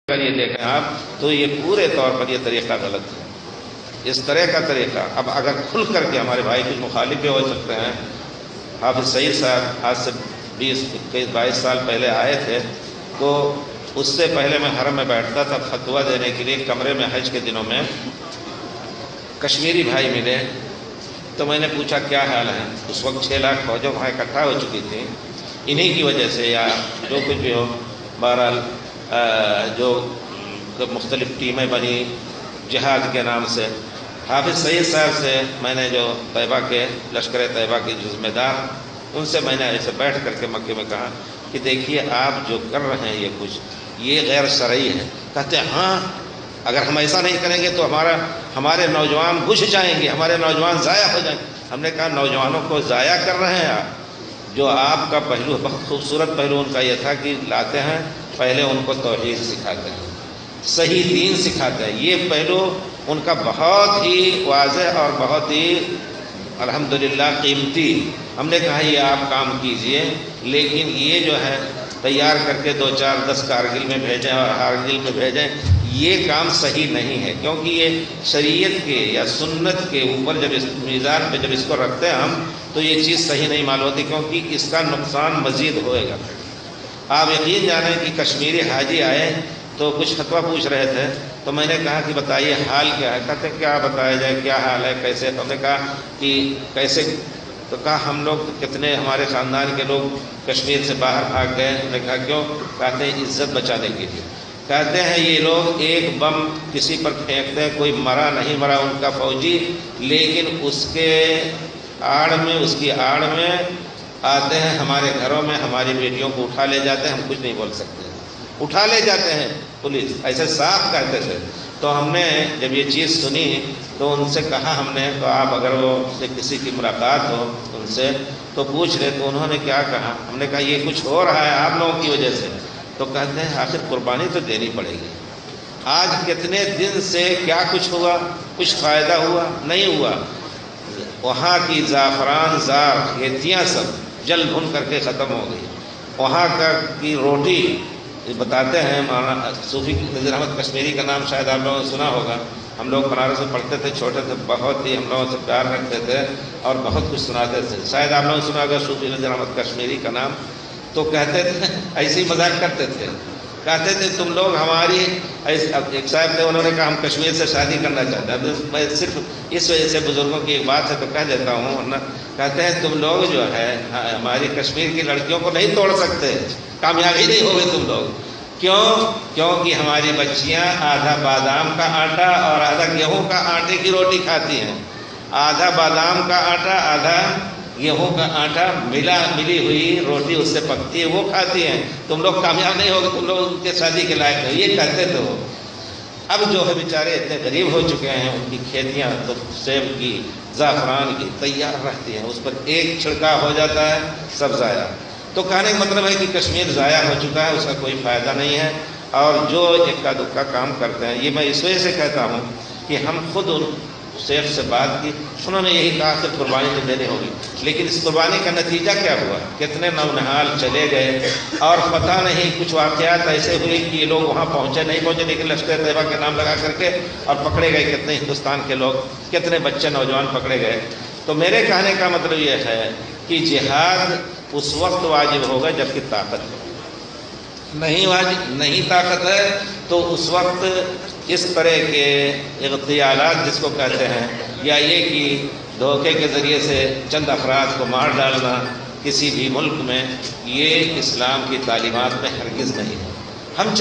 اگر یہ دیکھیں آپ تو یہ پورے طور پر یہ طریقہ غلط ہے، اس طرح کا طریقہ۔ اب اگر کھل کر کے ہمارے بھائی کچھ مخالف بھی ہو سکتے ہیں۔ حافظ سعید صاحب آج سے 20-22 سال پہلے آئے تھے، تو اس سے پہلے میں حرم میں بیٹھتا تھا فتویٰ دینے کے لیے کمرے میں حج کے دنوں میں۔ کشمیری بھائی ملے تو میں نے پوچھا کیا حال ہے۔ اس وقت 6 لاکھ فوجوں وہاں اکٹھا ہو چکی تھی، انہی کی وجہ سے یا جو کچھ بھی ہو، بہرحال جو مختلف ٹیمیں بنی جہاد کے نام سے۔ حافظ سعید صاحب سے میں نے جو طیبہ کے لشکر طیبہ کے جو ذمہ دار، ان سے میں نے ایسے بیٹھ کر کے مکے میں کہا کہ دیکھیے آپ جو کر رہے ہیں یہ کچھ یہ غیر شرعی ہے۔ کہتے ہیں ہاں اگر ہم ایسا نہیں کریں گے تو ہمارے نوجوان بجھ جائیں گے، ہمارے نوجوان ضائع ہو جائیں گے۔ ہم نے کہا نوجوانوں کو ضائع کر رہے ہیں آپ؟ جو آپ کا پہلو، بہت خوبصورت پہلو ان کا یہ تھا کہ لاتے ہیں پہلے ان کو توحید سکھاتے ہیں، صحیح دین سکھاتے ہیں۔ یہ پہلو ان کا بہت ہی واضح اور بہت ہی الحمدللہ قیمتی۔ ہم نے کہا یہ آپ کام کیجئے، لیکن یہ جو ہے تیار کر کے 2-4-10 کارگل میں بھیجیں اور ہارگل میں بھیجیں، یہ کام صحیح نہیں ہے، کیونکہ یہ شریعت کے یا سنت کے اوپر جب اس میزان پہ جب اس کو رکھتے ہیں ہم تو یہ چیز صحیح نہیں معلوم ہوتی، کیونکہ اس کا نقصان مزید ہوئے گا۔ آپ یقین جانیں کہ کشمیری حاجی آئے تو کچھ فتویٰ پوچھ رہے تھے، تو میں نے کہا کہ بتائیے حال کیا ہے۔ کہتے کیا بتایا جائے، کیا حال ہے، کیسے؟ تو ہم نے کہا کہ کیسے؟ تو کہا ہم لوگ کتنے ہمارے خاندان کے لوگ کشمیر سے باہر بھاگ گئے۔ ہم نے کہا کیوں؟ کہتے ہیں عزت بچانے کے لیے۔ کہتے ہیں یہ لوگ ایک بم کسی پر پھینکتے ہیں، کوئی مرا نہیں مرا ان کا فوجی، لیکن اس کے آڑ میں، اس کی آڑ میں آتے ہیں ہمارے گھروں میں، ہماری بیٹیوں کو اٹھا لے جاتے ہیں، ہم کچھ نہیں بول سکتے، اٹھا لے جاتے ہیں پولیس، ایسے صاف کہتے تھے۔ تو ہم نے جب یہ چیز سنی تو ان سے کہا ہم نے، تو آپ اگر وہ سے کسی کی ملاقات ہو ان سے تو پوچھ لے۔ تو انہوں نے کیا کہا؟ ہم نے کہا یہ کچھ ہو رہا ہے آپ لوگوں کی وجہ سے۔ تو کہتے ہیں آخر قربانی تو دینی پڑے گی۔ آج کتنے دن سے کیا کچھ ہوا؟ کچھ فائدہ ہوا؟ نہیں ہوا۔ وہاں کی زعفران زار کھیتیاں سب جل بھن کر کے ختم ہو گئی۔ وہاں کی روٹی بتاتے ہیں، مولانا صوفی نذیر احمد کشمیری کا نام شاید آپ لوگوں نے سنا ہوگا۔ ہم لوگ بنارس میں پڑھتے تھے، چھوٹے تھے، بہت ہی ہم لوگوں سے پیار رکھتے تھے اور بہت کچھ سناتے تھے۔ شاید آپ لوگوں نے سنا ہوگا صوفی نذیر احمد کشمیری کا نام۔ تو کہتے تھے، ایسے ہی مذاق کرتے تھے، کہتے تھے تم لوگ ہماری ایک صاحب تھے، انہوں نے کہا ہم کشمیر سے شادی کرنا چاہتے ہیں۔ میں صرف اس وجہ سے بزرگوں کی ایک بات ہے تو کہہ دیتا ہوں، ورنہ کہتے ہیں تم لوگ جو ہے ہماری کشمیر کی لڑکیوں کو نہیں توڑ سکتے، کامیابی نہیں ہوگے تم لوگ۔ کیوں؟ کیونکہ ہماری بچیاں آدھا بادام کا آٹا اور آدھا گیہوں کا آٹے کی روٹی کھاتی ہیں، آدھا بادام کا آٹا آدھا گیہوں کا آٹا ملی ہوئی روٹی اس سے پکتی ہے، وہ کھاتی ہیں۔ تم لوگ کامیاب نہیں ہوگے، تم لوگ ان کے شادی کے لائق نہیں، یہ کہتے تھے وہ۔ اب جو ہے بیچارے اتنے غریب ہو چکے ہیں، ان کی کھیتیاں تو سیب کی، زعفران کی تیار رہتی ہیں، اس پر ایک چھڑکاؤ ہو جاتا ہے سب ضائع۔ تو کہنے کا مطلب ہے کہ کشمیر ضائع ہو چکا ہے، اس کا کوئی فائدہ نہیں ہے۔ اور جو اکا دکا کام کرتے ہیں، یہ میں اس وجہ سے کہتا ہوں کہ ہم خود ان شیخ سے بات کی، انہوں نے یہی کہا کہ قربانی تو دینی ہوگی، لیکن اس قربانی کا نتیجہ کیا ہوا؟ کتنے نونہال چلے گئے اور پتہ نہیں کچھ واقعات ایسے ہوئے کہ یہ لوگ وہاں پہنچے نہیں پہنچے، لیکن لشکر طیبہ کے نام لگا کر کے اور پکڑے گئے کتنے ہندوستان کے لوگ، کتنے بچے نوجوان پکڑے گئے۔ تو میرے کہنے کا مطلب یہ ہے کہ جہاد اس وقت واجب ہوگا جب کہ طاقت ہو، نہیں طاقت ہے تو اس وقت اس طرح کے اغتیالات جس کو کہتے ہیں، یا یہ کہ دھوکے کے ذریعے سے چند افراد کو مار ڈالنا کسی بھی ملک میں، یہ اسلام کی تعلیمات میں ہرگز نہیں ہے۔ ہم